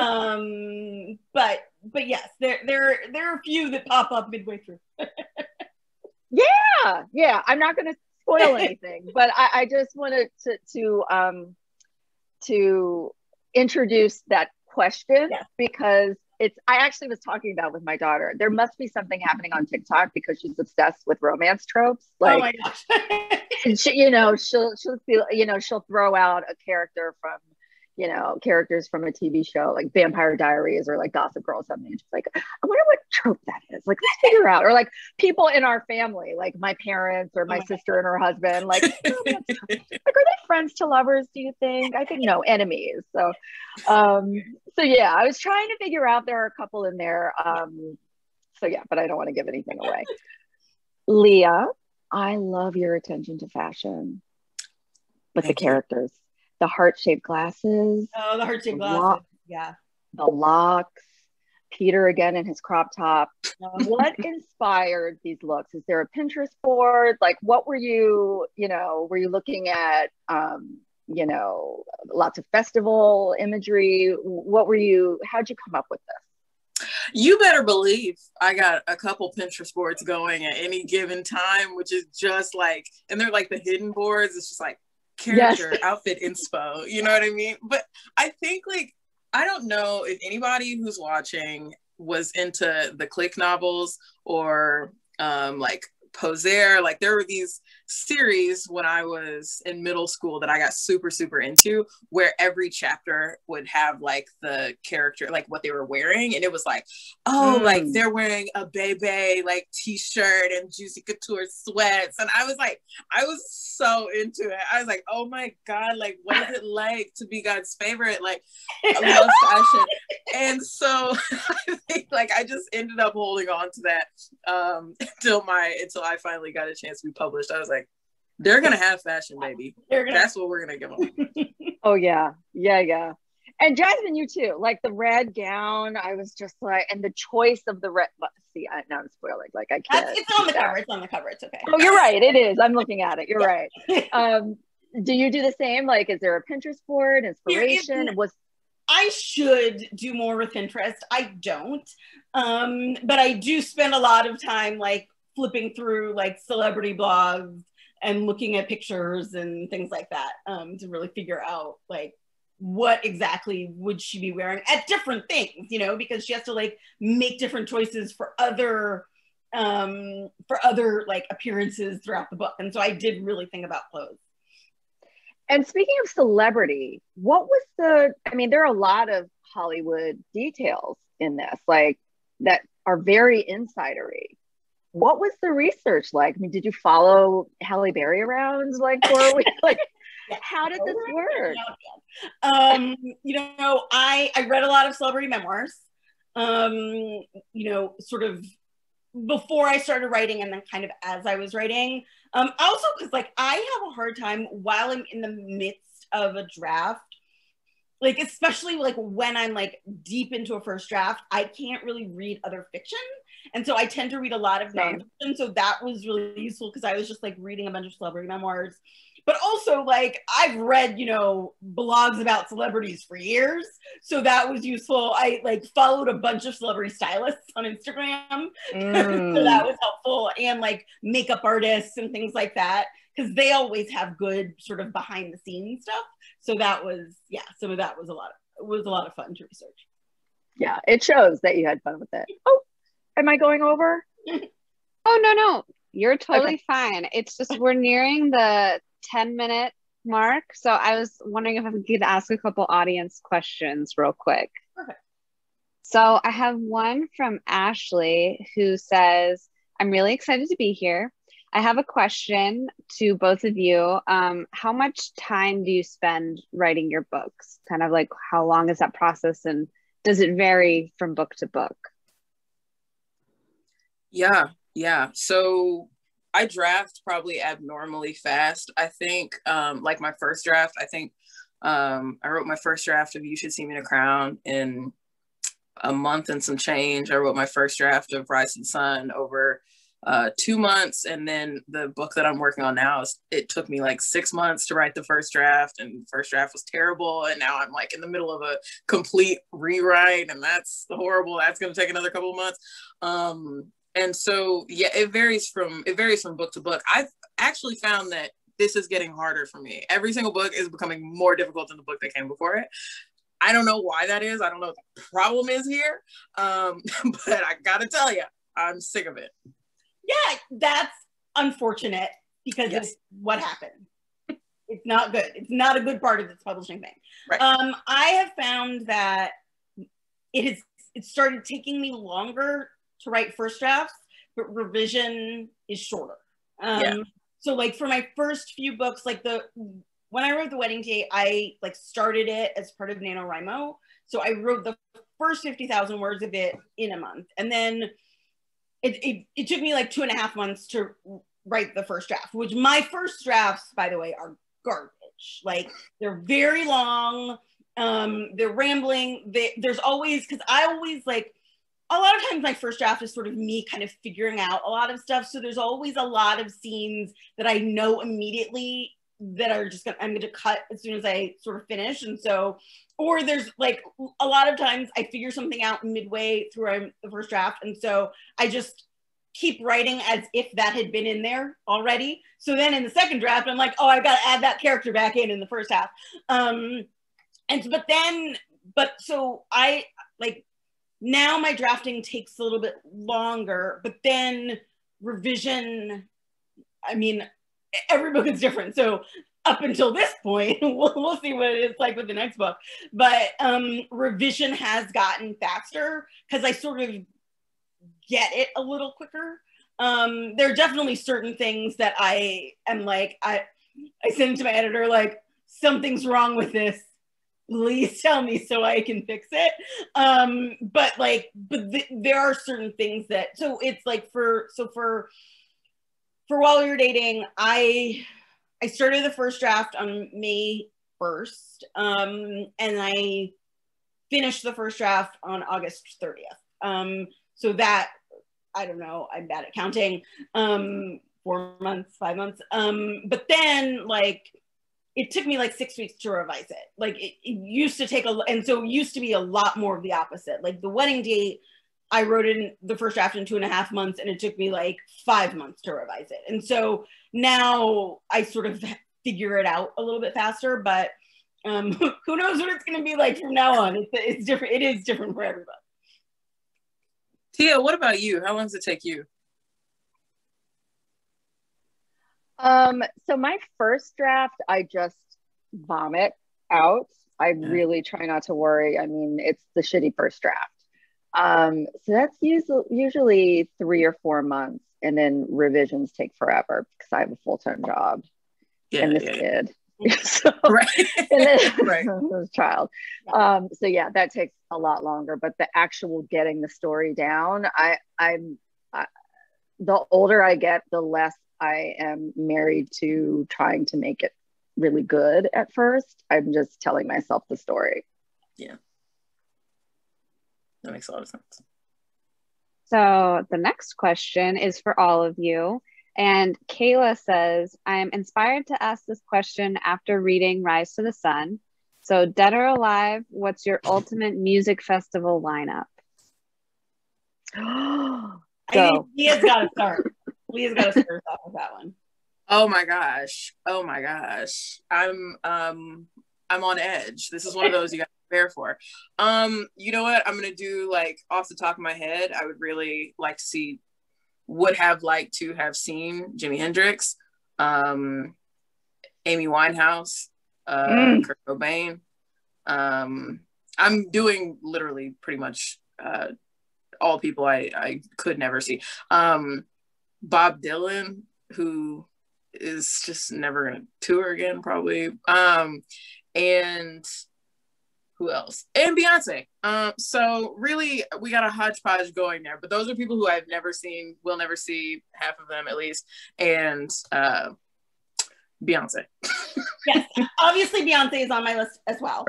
But yes, there are a few that pop up midway through. Yeah. I'm not going to spoil anything, but I just wanted to introduce that question because I actually was talking about with my daughter. There must be something happening on TikTok because she's obsessed with romance tropes. Oh my gosh. And she'll throw out a character from, characters from a TV show like Vampire Diaries or like Gossip Girl or something. And she's like, I wonder what trope that is. Like, let's figure out. Or like people in our family, like my parents or my sister and her husband, like, are they friends to lovers, do you think? I think no, enemies. So yeah, I was trying to figure out, there are a couple in there. But I don't want to give anything away. Leah, I love your attention to fashion, but the characters, the heart-shaped glasses. Oh, the heart-shaped glasses. Yeah. The locks, Peter again in his crop top. What inspired these looks? Is there a Pinterest board? Like, what were you looking at, lots of festival imagery? How'd you come up with this? You better believe I got a couple Pinterest boards going at any given time, which is just and they're like the hidden boards. It's just character outfit inspo, you know what I mean? But I think I don't know if anybody who's watching was into the click novels or Poser. There were these series when I was in middle school that I got super, super into, where every chapter would have the character, what they were wearing. And it was they're wearing a Bebe t-shirt and Juicy Couture sweats. And I was so into it. I was like, oh my God, what is it like to be God's favorite? I love fashion. And so I think I just ended up holding on to that until I finally got a chance to be published. I was like, they're gonna have fashion, baby. That's what we're gonna give them. Oh yeah. And Jasmine, you too. The red gown. I was just and the choice of the red. See, now I'm spoiling. I can't. It's on the cover. It's on the cover. It's okay. Oh, you're right. It is. I'm looking at it. You're right. Do you do the same? Is there a Pinterest board? Inspiration? I should do more with Pinterest. I don't. But I do spend a lot of time flipping through celebrity blogs and looking at pictures and things like that to really figure out what exactly would she be wearing at different things, because she has to make different choices for other appearances throughout the book. And so I did really think about clothes. And speaking of celebrity, what was there are a lot of Hollywood details in this, that are very insidery. What was the research like? Did you follow Halle Berry around for a week? How did this work? I read a lot of celebrity memoirs, sort of before I started writing and then kind of as I was writing. Also, because I have a hard time while I'm in the midst of a draft, especially when I'm deep into a first draft, I can't really read other fiction. And so I tend to read a lot of nonfiction. So that was really useful because I was just reading a bunch of celebrity memoirs but also like I've read, you know, blogs about celebrities for years. So that was useful. I like followed a bunch of celebrity stylists on Instagram. So that was helpful. And like makeup artists and things like that, because they always have good sort of behind the scenes stuff. So that was, yeah, some of that was a lot of fun to research. Yeah, it shows that you had fun with it. Oh, am I going over? Oh, no. You're totally fine. It's just we're nearing the 10-minute mark. So I was wondering if I could ask a couple audience questions real quick. Perfect. So I have one from Ashley who says, I'm really excited to be here. I have a question to both of you. How much time do you spend writing your books? Kind of like how long is that process, and does it vary from book to book? Yeah. So I draft probably abnormally fast. I think like my first draft, I think I wrote my first draft of You Should See Me in a Crown in a month and some change. I wrote my first draft of Rise and Sun over 2 months. And then the book that I'm working on now, it took me like 6 months to write the first draft, and the first draft was terrible. And now I'm like in the middle of a complete rewrite, and that's horrible. That's going to take another couple of months. And so, yeah, it varies from book to book. I've actually found that this is getting harder for me. Every single book is becoming more difficult than the book that came before it. I don't know why that is. I don't know what the problem is here. But I gotta tell you, I'm sick of it. Yeah, that's unfortunate because it's what happened. It's not good. It's not a good part of this publishing thing. Right. I have found that it started taking me longer to write first drafts, but revision is shorter. So like for my first few books, like when I wrote The Wedding Date, I like started it as part of NaNoWriMo. So I wrote the first 50,000 words of it in a month. And then it took me like 2.5 months to write the first draft, which my first drafts, by the way, are garbage. Like they're very long. They're rambling. There's always, because I always like, a lot of times my first draft is sort of me kind of figuring out a lot of stuff. So there's always a lot of scenes that I know immediately that are I'm going to cut as soon as I sort of finish. And so, or there's like a lot of times I figure something out midway through the first draft. And so I just keep writing as if that had been in there already. So then in the second draft, I'm like, oh, I got to add that character back in the first half. So I like, now my drafting takes a little bit longer, but then revision, I mean, every book is different. So up until this point, we'll see what it's like with the next book. But revision has gotten faster because I sort of get it a little quicker. There are definitely certain things that I am like, I send to my editor, like, something's wrong with this. Please tell me so I can fix it. But there are certain things that, so it's like for While We Were Dating, I started the first draft on May 1st, and I finished the first draft on August 30th. So that, I don't know, I'm bad at counting, 4 months, 5 months. But then like, it took me like 6 weeks to revise it. Like it used to take and so it used to be a lot more of the opposite. Like The Wedding Date, I wrote in the first draft in 2.5 months, and it took me like 5 months to revise it. And so now I sort of figure it out a little bit faster, but who knows what it's going to be like from now on. It's different. It is different for everybody. Tia, what about you? How long does it take you? So my first draft, I just vomit out. I really try not to worry. I mean, it's the shitty first draft. So that's usually 3 or 4 months, and then revisions take forever because I have a full-time job and this kid. So, right. And then this child. So yeah, that takes a lot longer. But the actual getting the story down, the older I get, the less I am married to trying to make it really good at first. I'm just telling myself the story. Yeah. That makes a lot of sense. So the next question is for all of you. And Kayla says, I'm inspired to ask this question after reading Rise to the Sun. So, dead or alive, what's your ultimate music festival lineup? I think Leah's got to start. Leah's got to start off with that one. Oh my gosh. I'm on edge. This is one of those you got to prepare for. You know what? I'm gonna do, like, off the top of my head, I would really like to see, would have liked to have seen Jimi Hendrix, Amy Winehouse, Kurt Cobain. I'm doing literally pretty much all people I could never see. Bob Dylan, who is just never gonna tour again, probably. And who else? And Beyonce. So really, we got a hodgepodge going there. But those are people who I've never seen, will never see, half of them at least. And Beyonce. Yes, obviously Beyonce is on my list as well.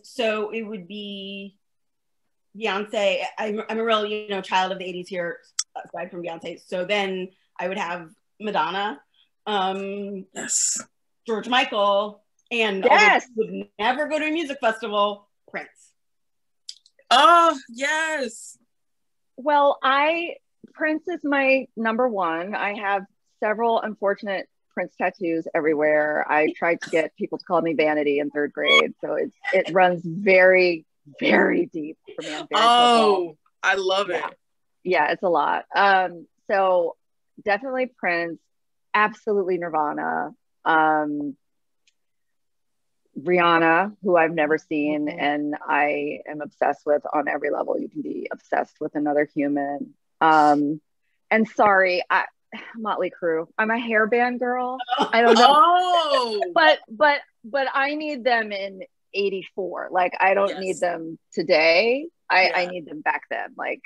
So it would be Beyonce. I'm a real, child of the 80s here, aside from Beyonce. So then I would have Madonna, yes, George Michael, and yes, would never go to a music festival, Prince. Oh, yes. Well, Prince is my number one. I have several unfortunate Prince tattoos everywhere. I tried to get people to call me Vanity in 3rd grade, so it runs very, very deep for me. I'm very football. I love it. Yeah, it's a lot. So definitely Prince, absolutely Nirvana, Rihanna, who I've never seen and I am obsessed with on every level you can be obsessed with another human. And sorry, Motley Crue. I'm a hairband girl. I don't know. But I need them in 84. Like, I don't need them today. I need them back then. Like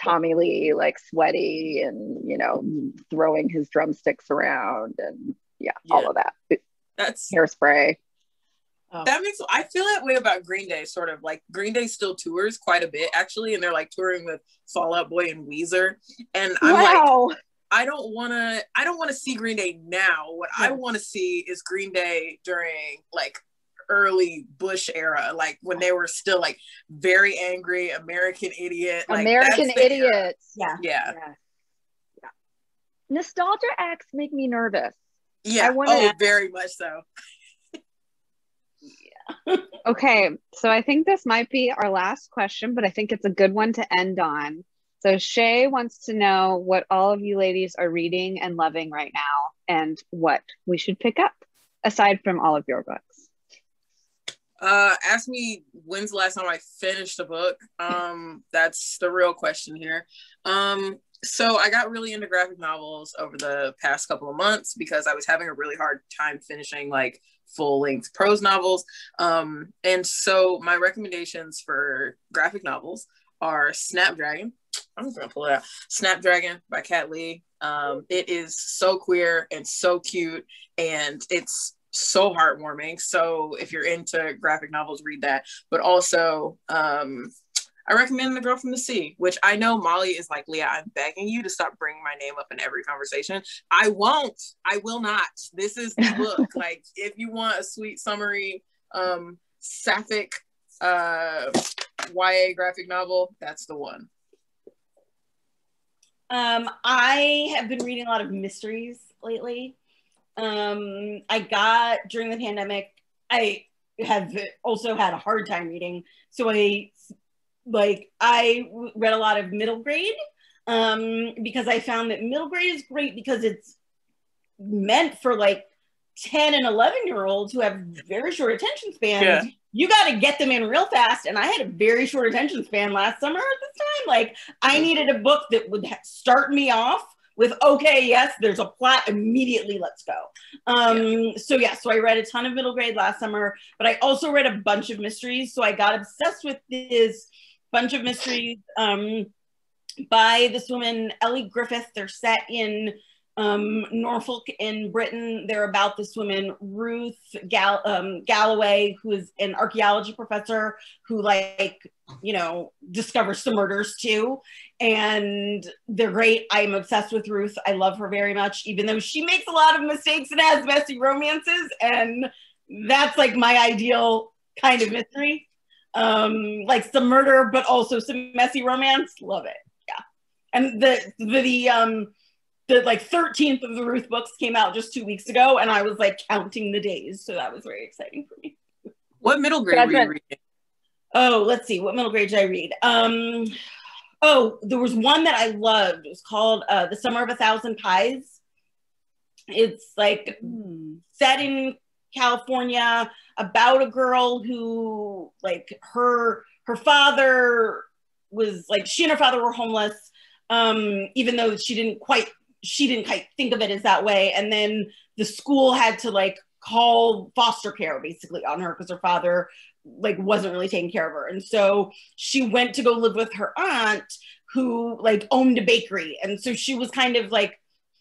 Tommy Lee, like sweaty and, throwing his drumsticks around and all of that. That's Hairspray. That makes, I feel that way about Green Day, sort of. Like, Green Day still tours quite a bit, actually, and they're like touring with Fall Out Boy and Weezer. And I'm like, I don't want to see Green Day now. What I want to see is Green Day during, like, early Bush era, like when they were still like very angry, American Idiot. Like, American Idiot. Yeah. Nostalgia acts make me nervous. Yeah. Very much so. Okay, so I think this might be our last question, but I think it's a good one to end on. So Shay wants to know what all of you ladies are reading and loving right now and what we should pick up aside from all of your books. Ask me when's the last time I finished a book. That's the real question here. So I got really into graphic novels over the past couple of months because I was having a really hard time finishing like full-length prose novels. And so my recommendations for graphic novels are Snapdragon. I'm just gonna pull it out. Snapdragon by Kat Lee. It is so queer and so cute, and it's so heartwarming. So if you're into graphic novels, read that. But also, I recommend The Girl from the Sea, which I know Molly is like, Leah, I'm begging you to stop bringing my name up in every conversation. I won't. I will not. This is the book. Like, if you want a sweet summary, sapphic YA graphic novel, that's the one. I have been reading a lot of mysteries lately. I got, during the pandemic, I have also had a hard time reading. So I read a lot of middle grade because I found that middle grade is great because it's meant for like 10 and 11-year-olds who have very short attention spans. Yeah. You got to get them in real fast. And I had a very short attention span last summer at this time. Like, I needed a book that would start me off with, okay, yes, there's a plot immediately, let's go. So I read a ton of middle grade last summer, but I also read a bunch of mysteries. So I got obsessed with this bunch of mysteries by this woman, Ellie Griffith. They're set in Norfolk in Britain. They're about this woman, Ruth Galloway, who is an archaeology professor who, like, you know, discovers some murders too. And they're great. I'm obsessed with Ruth. I love her very much, even though she makes a lot of mistakes and has messy romances. And that's like my ideal kind of mystery. Like some murder, but also some messy romance. Love it. Yeah. And the like 13th of the Ruth books came out just 2 weeks ago, and I was like counting the days. So that was very exciting for me. What middle grade were you reading? Oh, let's see. What middle grade did I read? Oh, there was one that I loved. It was called The Summer of a Thousand Pies. It's like set in California about a girl who, like, her father was like, she and her father were homeless, even though she didn't quite think of it as that way. And then the school had to like call foster care basically on her because her father like wasn't really taking care of her. And so she went to go live with her aunt who like owned a bakery. And so she was kind of like,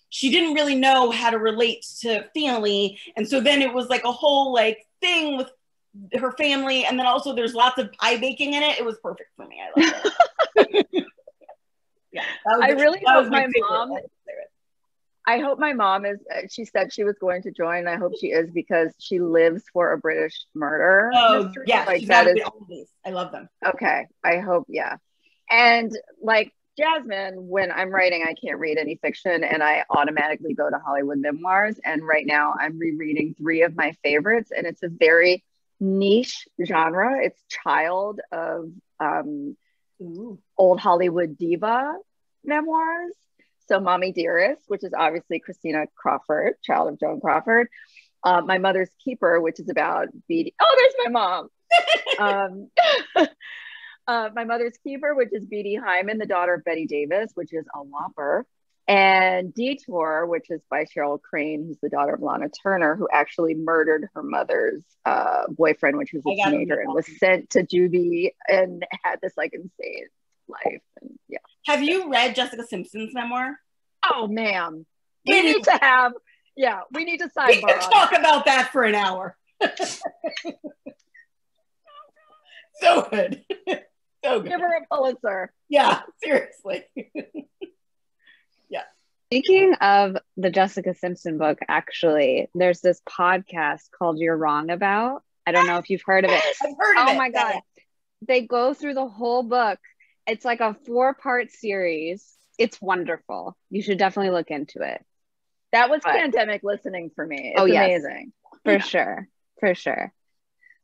she didn't really know how to relate to family. And so then it was like a whole like thing with her family. And then also there's lots of pie baking in it. It was perfect for me. I loved it. Yeah, I really hope my mom, I hope my mom is, she said she was going to join. I hope she is, because she lives for a British murder. Oh, yeah. Like that is, I love them. Okay. I hope, yeah. And like Jasmine, when I'm writing, I can't read any fiction and I automatically go to Hollywood memoirs. And right now I'm rereading 3 of my favorites, and it's a very niche genre. It's child of old Hollywood diva memoirs. So Mommy Dearest, which is obviously Christina Crawford, child of Joan Crawford. My Mother's Keeper, which is about Beatty. Oh, there's my mom. My Mother's Keeper, which is Beatty Hyman, the daughter of Betty Davis, which is a whopper. And Detour, which is by Cheryl Crane, who's the daughter of Lana Turner, who actually murdered her mother's boyfriend when she was a teenager and was sent to juvie and had this like insane life. And yeah. Have you read Jessica Simpson's memoir? Oh, ma'am. We need to sidebar. We can talk about that for an hour. So good. So good. Give her a Pulitzer. Yeah, seriously. Yeah. Speaking of the Jessica Simpson book, actually, there's this podcast called You're Wrong About. I don't know if you've heard of it. I've heard of it. Oh my God. They go through the whole book. It's like a 4-part series. It's wonderful. You should definitely look into it. That was pandemic listening for me. It's amazing. For sure. For sure.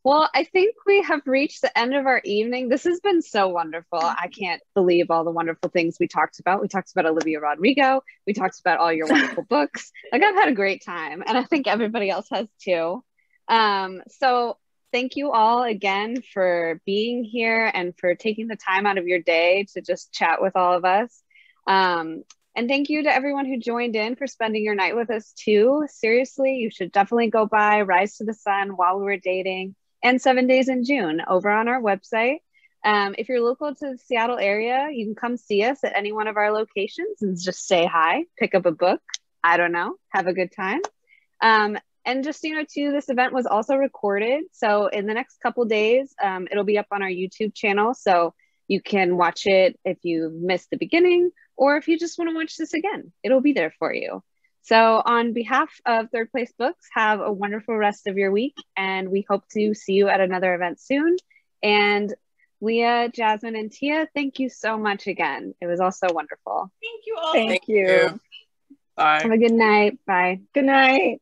Well, I think we have reached the end of our evening. This has been so wonderful. I can't believe all the wonderful things we talked about. We talked about Olivia Rodrigo. We talked about all your wonderful books. Like, I've had a great time, and I think everybody else has too. So thank you all again for being here and for taking the time out of your day to just chat with all of us. And thank you to everyone who joined in for spending your night with us too. Seriously, you should definitely go by Rise to the Sun, While We Were Dating, and 7 Days in June over on our website. If you're local to the Seattle area, you can come see us at any one of our locations and just say hi, pick up a book, I don't know, have a good time. And just, too, this event was also recorded. So in the next couple days, it'll be up on our YouTube channel. So you can watch it if you missed the beginning, or if you just want to watch this again, it'll be there for you. So on behalf of Third Place Books, have a wonderful rest of your week, and we hope to see you at another event soon. And Leah, Jasmine, and Tia, thank you so much again. It was also wonderful. Thank you all. Thank you. Bye. Have a good night. Bye. Good night.